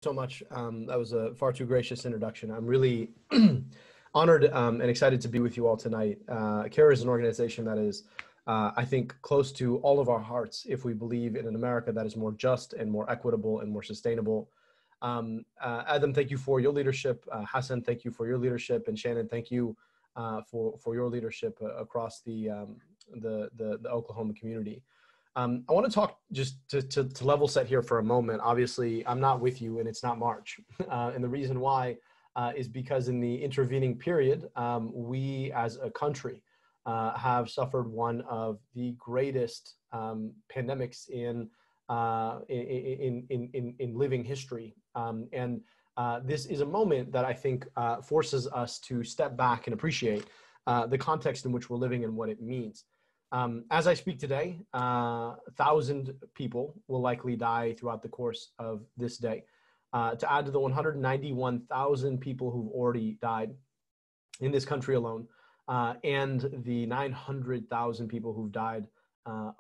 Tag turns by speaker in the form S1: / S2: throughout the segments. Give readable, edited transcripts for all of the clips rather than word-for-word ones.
S1: so much. That was a far too gracious introduction. I'm really honored and excited to be with you all tonight. CAIR is an organization that is, I think, close to all of our hearts if we believe in an America that is more just and more equitable and more sustainable. Adam, thank you for your leadership. Hassan, thank you for your leadership. And Shannon, thank you for your leadership across the Oklahoma community. I want to talk just to level set here for a moment. Obviously, I'm not with you and it's not March. And the reason why is because in the intervening period, we as a country have suffered one of the greatest pandemics in living history. This is a moment that I think forces us to step back and appreciate the context in which we're living and what it means. As I speak today, 1,000 people will likely die throughout the course of this day. To add to the 191,000 people who've already died in this country alone, and the 900,000 people who've died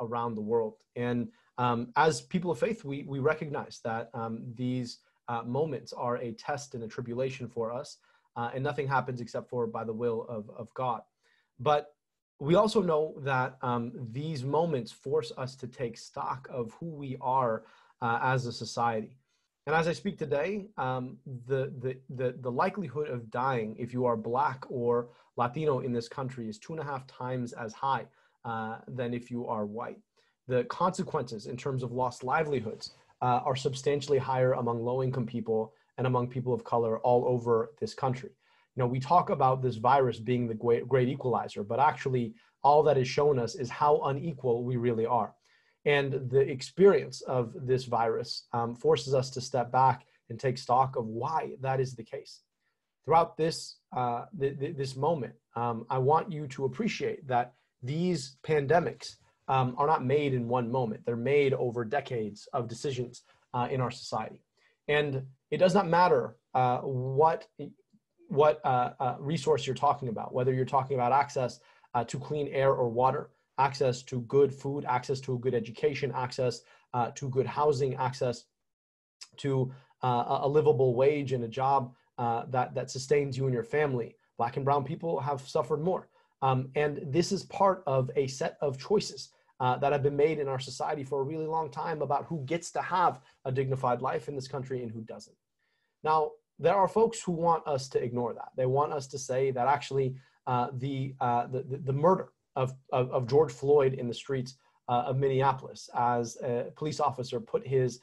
S1: around the world. And as people of faith, we recognize that these moments are a test and a tribulation for us, and nothing happens except for by the will of God. But we also know that these moments force us to take stock of who we are as a society. And as I speak today, the likelihood of dying if you are Black or Latino in this country is 2.5 times as high than if you are white. The consequences in terms of lost livelihoods are substantially higher among low-income people and among people of color all over this country. You know, we talk about this virus being the great equalizer, but actually all that is shown us is how unequal we really are. And the experience of this virus forces us to step back and take stock of why that is the case. Throughout this, this moment, I want you to appreciate that these pandemics are not made in one moment. They're made over decades of decisions in our society. And it does not matter what resource you're talking about, whether you're talking about access to clean air or water, access to good food, access to a good education, access to good housing, access to a livable wage and a job that sustains you and your family. Black and brown people have suffered more. And this is part of a set of choices that have been made in our society for a really long time about who gets to have a dignified life in this country and who doesn't. Now, there are folks who want us to ignore that. They want us to say that actually the murder of George Floyd in the streets of Minneapolis, as a police officer put his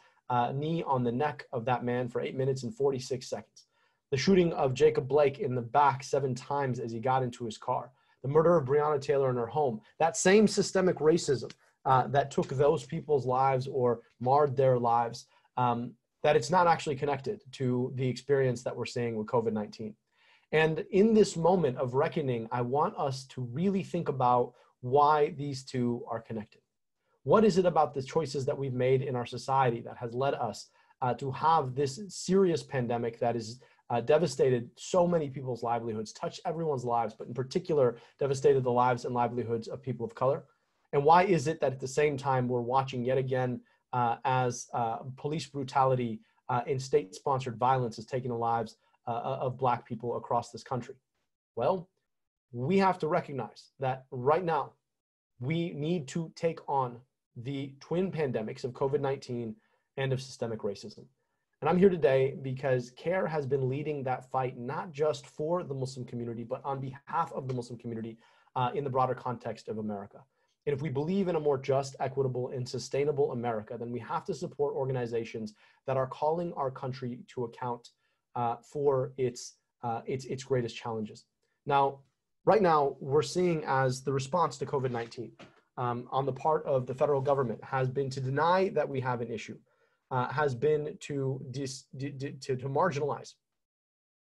S1: knee on the neck of that man for 8 minutes and 46 seconds. The shooting of Jacob Blake in the back 7 times as he got into his car. The murder of Breonna Taylor in her home. That same systemic racism that took those people's lives or marred their lives, that it's not actually connected to the experience that we're seeing with COVID-19. And in this moment of reckoning, I want us to really think about why these two are connected. What is it about the choices that we've made in our society that has led us to have this serious pandemic that is devastated so many people's livelihoods, touched everyone's lives, but in particular devastated the lives and livelihoods of people of color? And why is it that at the same time we're watching yet again as police brutality and state-sponsored violence is taking the lives of Black people across this country? Well, we have to recognize that right now we need to take on the twin pandemics of COVID-19 and of systemic racism. And I'm here today because CAIR has been leading that fight, not just for the Muslim community, but on behalf of the Muslim community in the broader context of America. And if we believe in a more just, equitable, and sustainable America, then we have to support organizations that are calling our country to account for its greatest challenges. Now, right now, we're seeing as the response to COVID-19 on the part of the federal government has been to deny that we have an issue, has been to marginalize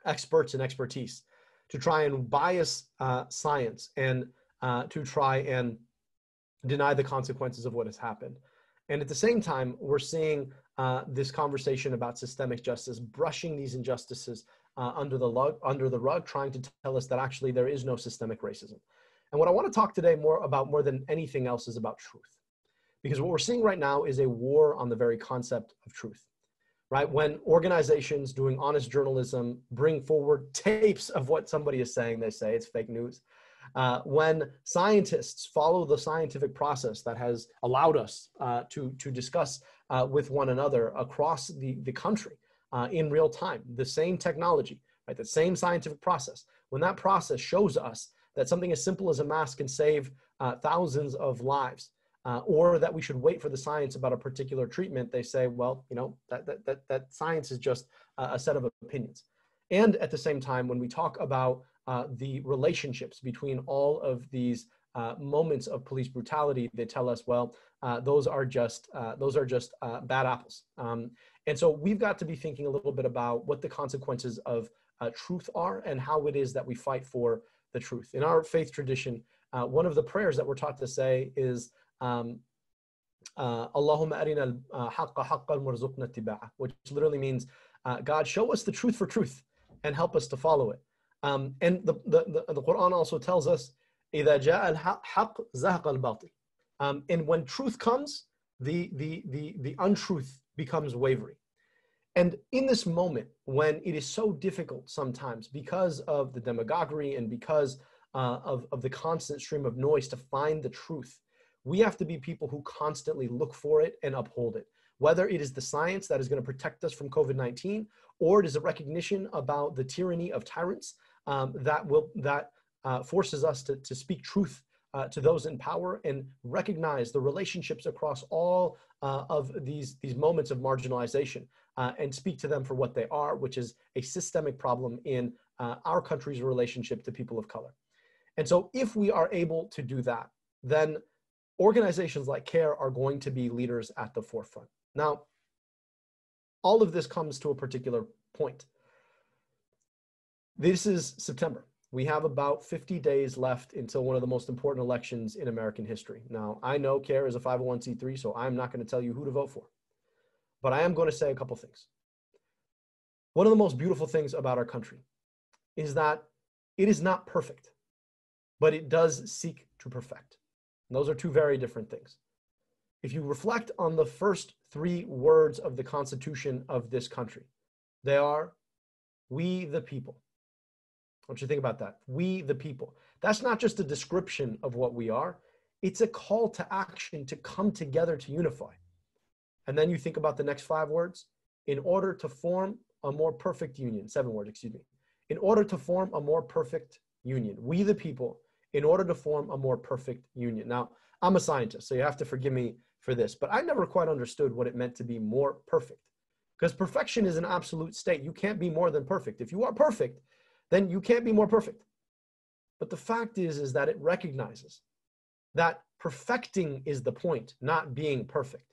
S1: experts and expertise, to try and bias science, and to try and deny the consequences of what has happened. And at the same time, we're seeing this conversation about systemic justice, brushing these injustices under the rug, trying to tell us that actually there is no systemic racism. And what I want to talk today more than anything else is about truth. Because what we're seeing right now is a war on the very concept of truth. right? When organizations doing honest journalism bring forward tapes of what somebody is saying, they say it's fake news. When scientists follow the scientific process that has allowed us to discuss with one another across the country in real time, the same technology, right, the same scientific process, when that process shows us that something as simple as a mask can save thousands of lives, or that we should wait for the science about a particular treatment, they say, well, you know, that science is just a set of opinions. And at the same time, when we talk about the relationships between all of these moments of police brutality, they tell us, well, those are just bad apples. And so we've got to be thinking a little bit about what the consequences of truth are and how it is that we fight for the truth. In our faith tradition, one of the prayers that we're taught to say is, Allahumma arina al-haqqa haqqan warzuqna ittiba'ah, which literally means, God, show us the truth for truth and help us to follow it. And the Quran also tells us, إِذَا جَاءَ الْحَقِّ زَهَقَ الْبَاطِلِ. And when truth comes, the untruth becomes wavering. And in this moment, when it is so difficult sometimes because of the demagoguery and because of the constant stream of noise to find the truth, we have to be people who constantly look for it and uphold it. Whether it is the science that is going to protect us from COVID-19, or it is a recognition about the tyranny of tyrants that forces us to speak truth to those in power and recognize the relationships across all of these moments of marginalization and speak to them for what they are, which is a systemic problem in our country's relationship to people of color. And so if we are able to do that, then organizations like CAIR are going to be leaders at the forefront. Now, all of this comes to a particular point. This is September. We have about 50 days left until one of the most important elections in American history. Now, I know CAIR is a 501c3, so I'm not going to tell you who to vote for. But I am going to say a couple things. One of the most beautiful things about our country is that it is not perfect, but it does seek to perfect. And those are two very different things. If you reflect on the first three words of the Constitution of this country, they are, we the people. I want you to think about that. We the people. That's not just a description of what we are. It's a call to action to come together to unify. And then you think about the next 5 words. In order to form a more perfect union, 7 words, excuse me. In order to form a more perfect union, we the people, in order to form a more perfect union. Now, I'm a scientist, so you have to forgive me for this, but I never quite understood what it meant to be more perfect. Because perfection is an absolute state. You can't be more than perfect. If you are perfect, then you can't be more perfect. But the fact is that it recognizes that perfecting is the point, not being perfect.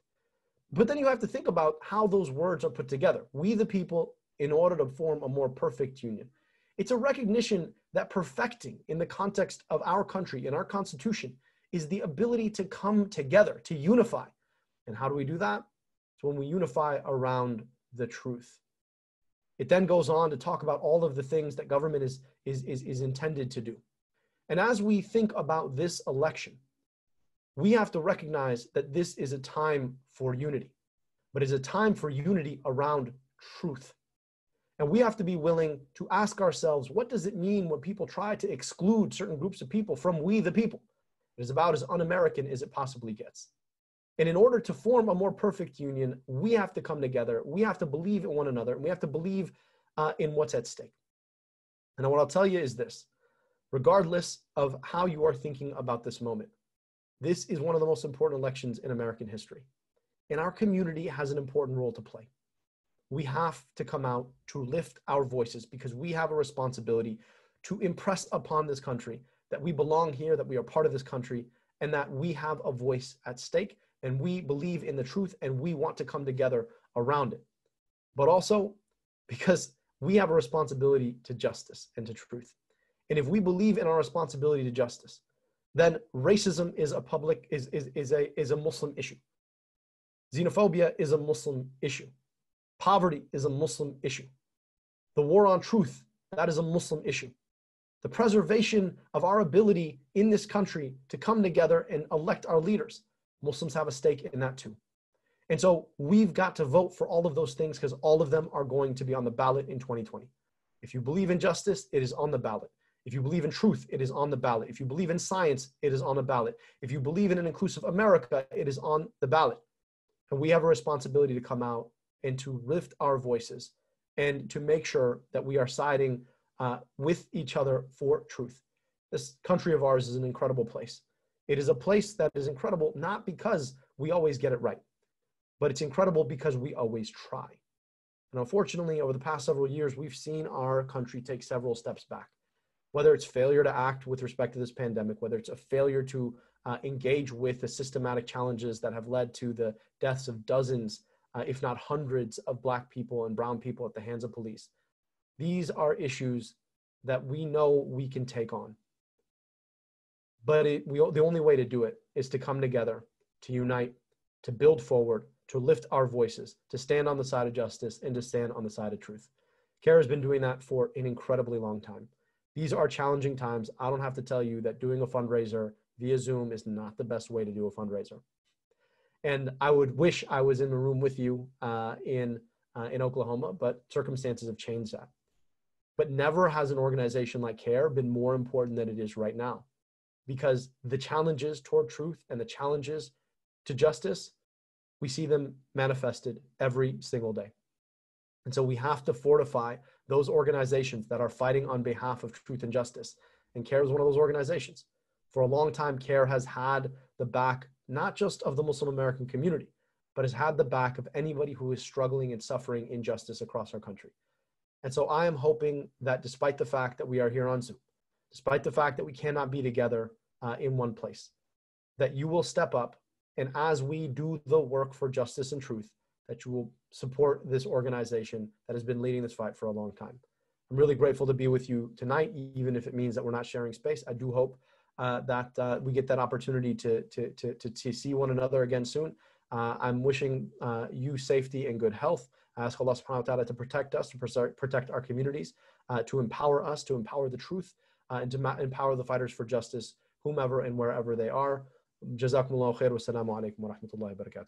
S1: But then you have to think about how those words are put together. We the people, in order to form a more perfect union. It's a recognition that perfecting in the context of our country, in our Constitution, is the ability to come together, to unify. And how do we do that? It's when we unify around the truth. It then goes on to talk about all of the things that government is intended to do. And as we think about this election, we have to recognize that this is a time for unity, but it's a time for unity around truth. And we have to be willing to ask ourselves, what does it mean when people try to exclude certain groups of people from we the people? It is about as un-American as it possibly gets. And in order to form a more perfect union, we have to come together. We have to believe in one another. And we have to believe in what's at stake. And what I'll tell you is this, regardless of how you are thinking about this moment, this is one of the most important elections in American history. And our community has an important role to play. We have to come out to lift our voices because we have a responsibility to impress upon this country that we belong here, that we are part of this country, and that we have a voice at stake, and we believe in the truth, and we want to come together around it. But also because we have a responsibility to justice and to truth. And if we believe in our responsibility to justice, then racism is a Muslim issue. Xenophobia is a Muslim issue. Poverty is a Muslim issue. The war on truth, that is a Muslim issue. The preservation of our ability in this country to come together and elect our leaders, Muslims have a stake in that too. And so we've got to vote for all of those things because all of them are going to be on the ballot in 2020. If you believe in justice, it is on the ballot. If you believe in truth, it is on the ballot. If you believe in science, it is on the ballot. If you believe in an inclusive America, it is on the ballot. And we have a responsibility to come out and to lift our voices and to make sure that we are siding with each other for truth. This country of ours is an incredible place. It is a place that is incredible not because we always get it right, but it's incredible because we always try. And unfortunately, over the past several years, we've seen our country take several steps back, whether it's failure to act with respect to this pandemic, whether it's a failure to engage with the systematic challenges that have led to the deaths of dozens, if not hundreds of Black people and brown people at the hands of police. These are issues that we know we can take on. But the only way to do it is to come together, to unite, to build forward, to lift our voices, to stand on the side of justice, and to stand on the side of truth. CAIR has been doing that for an incredibly long time. These are challenging times. I don't have to tell you that doing a fundraiser via Zoom is not the best way to do a fundraiser. And I would wish I was in the room with you in Oklahoma, but circumstances have changed that. But never has an organization like CAIR been more important than it is right now, because the challenges toward truth and the challenges to justice, we see them manifested every single day. And so we have to fortify those organizations that are fighting on behalf of truth and justice. And CAIR is one of those organizations. For a long time, CAIR has had the back, not just of the Muslim American community, but has had the back of anybody who is struggling and suffering injustice across our country. And so I am hoping that despite the fact that we are here on Zoom, despite the fact that we cannot be together in one place, that you will step up, and as we do the work for justice and truth, that you will support this organization that has been leading this fight for a long time. I'm really grateful to be with you tonight, even if it means that we're not sharing space. I do hope that we get that opportunity to see one another again soon. I'm wishing you safety and good health. I ask Allah subhanahu wa ta'ala to protect us, to protect our communities, to empower us, to empower the truth, and to empower the fighters for justice, whomever and wherever they are. Jazakumullahu khair. Wassalamu alaikum wa rahmatullahi wa barakatuh.